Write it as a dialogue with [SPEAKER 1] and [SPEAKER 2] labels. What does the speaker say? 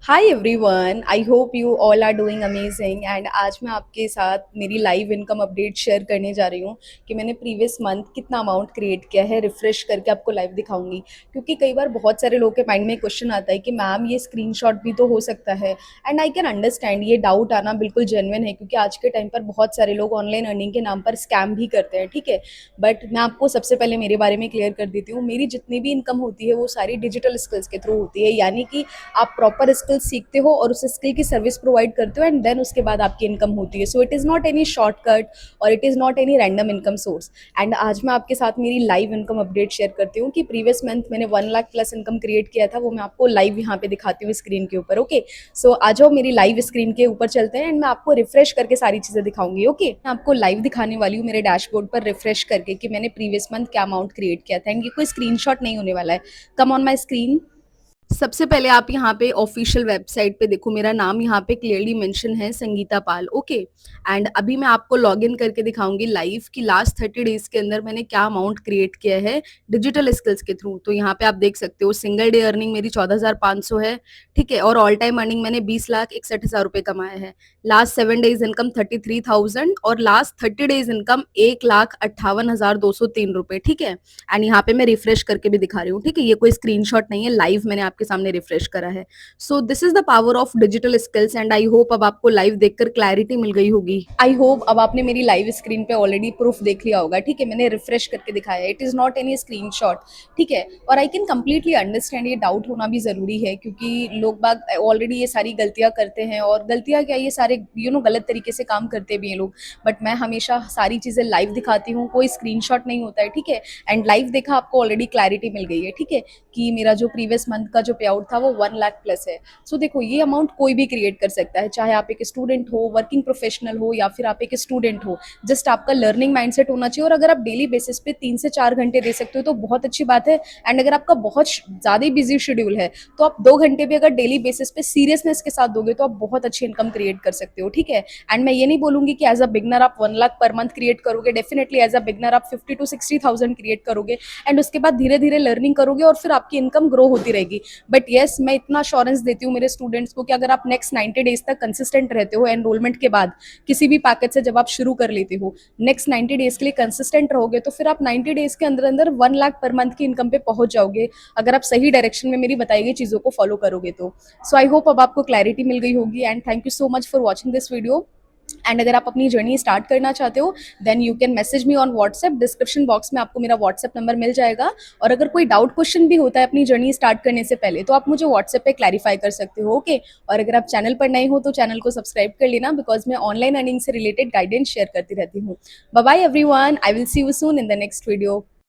[SPEAKER 1] Hi everyone, I hope you all are doing amazing and आज मैं आपके साथ मेरी लाइव इनकम अपडेट शेयर करने जा रही हूँ कि मैंने प्रीवियस मंथ कितना अमाउंट क्रिएट किया है। रिफ्रेश करके आपको लाइव दिखाऊंगी क्योंकि कई बार बहुत सारे लोगों के माइंड में क्वेश्चन आता है कि मैम ये स्क्रीनशॉट भी तो हो सकता है। एंड आई कैन अंडरस्टैंड, ये डाउट आना बिल्कुल जेन्युइन है क्योंकि आज के टाइम पर बहुत सारे लोग ऑनलाइन अर्निंग के नाम पर स्कैम भी करते हैं। ठीक है, बट मैं आपको सबसे पहले मेरे बारे में क्लियर कर देती हूँ। मेरी जितनी भी इनकम होती है वो सारी डिजिटल स्किल्स के थ्रू होती है, यानी कि आप प्रॉपर स्किल सीखते हो और उस स्किल की सर्विस प्रोवाइड करते हो एंड देन उसके बाद आपकी इनकम होती है। So it is not any shortcut और it is not any random income source. And आज मैं आपके साथ मेरी लाइव इनकम अपडेट शेयर करती हूँ कि प्रीवियस मंथ मैंने 1 लाख प्लस इनकम क्रिएट किया था, वो मैं आपको लाइव यहाँ पे दिखाती हूँ स्क्रीन के ऊपर। ओके, सो आ जाओ मेरी लाइव स्क्रीन के ऊपर चलते हैं एंड मैं आपको रिफ्रेश करके सारी चीज़ें दिखाऊंगी। ओके, मैं आपको लाइव दिखाने वाली हूँ मेरे डैशबोर्ड पर रिफ्रेश करके कि मैंने प्रीवियस मंथ क्या अमाउंट क्रिएट किया था। एंड ये कोई स्क्रीनशॉट नहीं होने वाला है। Come on my screen. सबसे पहले आप यहाँ पे ऑफिशियल वेबसाइट पे देखो, मेरा नाम यहाँ पे क्लियरली मेंशन है, संगीता पाल। ओके, एंड अभी मैं आपको लॉग इन करके दिखाऊंगी लाइव कि लास्ट 30 डेज के अंदर मैंने क्या अमाउंट क्रिएट किया है डिजिटल स्किल्स के थ्रू। तो यहाँ पे आप देख सकते हो सिंगल डे अर्निंग मेरी 14,500 है। ठीक है, और ऑल टाइम अर्निंग मैंने 20,61,000 रुपए कमाए हैं। लास्ट 7 डेज इनकम 33,000 और लास्ट 30 डेज इनकम 1,58,203 रुपए। ठीक है, एंड यहाँ पे मैं रिफ्रेश करके भी दिखा रही हूँ। ठीक है, ये कोई स्क्रीनशॉट नहीं है, लाइव मैंने आपके सामने रिफ्रेश करा है। So this is the power of digital skills and I hope अब आपको लाइव देखकर क्लैरिटी मिल गई होगी। आई होप अब आपने मेरी लाइव स्क्रीन पे ऑलरेडी प्रूफ देख लिया होगा। ठीक है, मैंने रिफ्रेश करके दिखाया है, it is not any screenshot. ठीक है, और आई कैन कंप्लीटली अंडरस्टैंड, ये डाउट होना भी जरूरी है क्योंकि लोग बाग ऑलरेडी ये सारी गलतियां करते हैं। और गलतियां क्या, ये सारे गलत तरीके से काम करते भी हैं लोग। बट मैं हमेशा सारी चीजें लाइव दिखाती हूँ, कोई स्क्रीनशॉट नहीं होता है। ठीक है, एंड लाइव देखा आपको ऑलरेडी क्लैरिटी मिल गई है। ठीक है, कि मेरा जो प्रीवियस मंथ का जो पे आउट था वो 1 लाख प्लस है। सो देखो, ये अमाउंट कोई भी क्रिएट कर सकता है, चाहे आप एक स्टूडेंट हो, वर्किंग प्रोफेशनल हो या फिर आप एक स्टूडेंट हो। जस्ट आपका लर्निंग माइंडसेट होना चाहिए। और अगर आप डेली बेसिस पे 3 से 4 घंटे दे सकते हो तो बहुत अच्छी बात है। एंड अगर आपका बहुत ज्यादा बिजी शेड्यूल है तो आप 2 घंटे भी अगर डेली बेसिस पे सीरियसनेस के साथ दोगे तो आप बहुत अच्छी इनकम क्रिएट कर सकते हो। ठीक है, एंड मैं ये नहीं बोलूंगी कि एज अ बिगनर आप 1 लाख पर मंथ क्रिएट करोगे। डेफिनेटली एज अ बिगनर आप 50 to 60,000 क्रिएट करोगे एंड उसके बाद धीरे धीरे लर्निंग करोगे और फिर आपकी इनकम ग्रो होती रहेगी। बट येस, मैं इतना अश्योरेंस देती हूँ मेरे स्टूडेंट्स को कि अगर आप नेक्स्ट 90 डेज तक कंसिस्टेंट रहते हो, एनरोलमेंट के बाद किसी भी पैकेज से जब आप शुरू कर लेते हो, नेक्स्ट 90 डेज के लिए कंसिस्टेंट रहोगे तो फिर आप 90 डेज के अंदर अंदर 1 लाख पर मंथ की इनकम पे पहुंच जाओगे, अगर आप सही डायरेक्शन में मेरी बताई गई चीजों को फॉलो करोगे तो। सो आई होप अब आपको क्लैरिटी मिल गई होगी and thank you so much for watching this video. And अगर आप अपनी जर्नी स्टार्ट करना चाहते हो then you can message me on WhatsApp. Description box में आपको मेरा व्हाट्सएप नंबर मिल जाएगा। और अगर कोई डाउट क्वेश्चन भी होता है अपनी जर्नी स्टार्ट करने से पहले तो आप मुझे व्हाट्सएप पे क्लैरिफाई कर सकते हो। ओके, और अगर आप चैनल पर नए हो तो चैनल को सब्सक्राइब कर लेना बिकॉज मैं ऑनलाइन अर्निंग से रिलेटेड गाइडेंस शेयर करती रहती हूँ। Bye bye everyone, I will see you soon in the next video.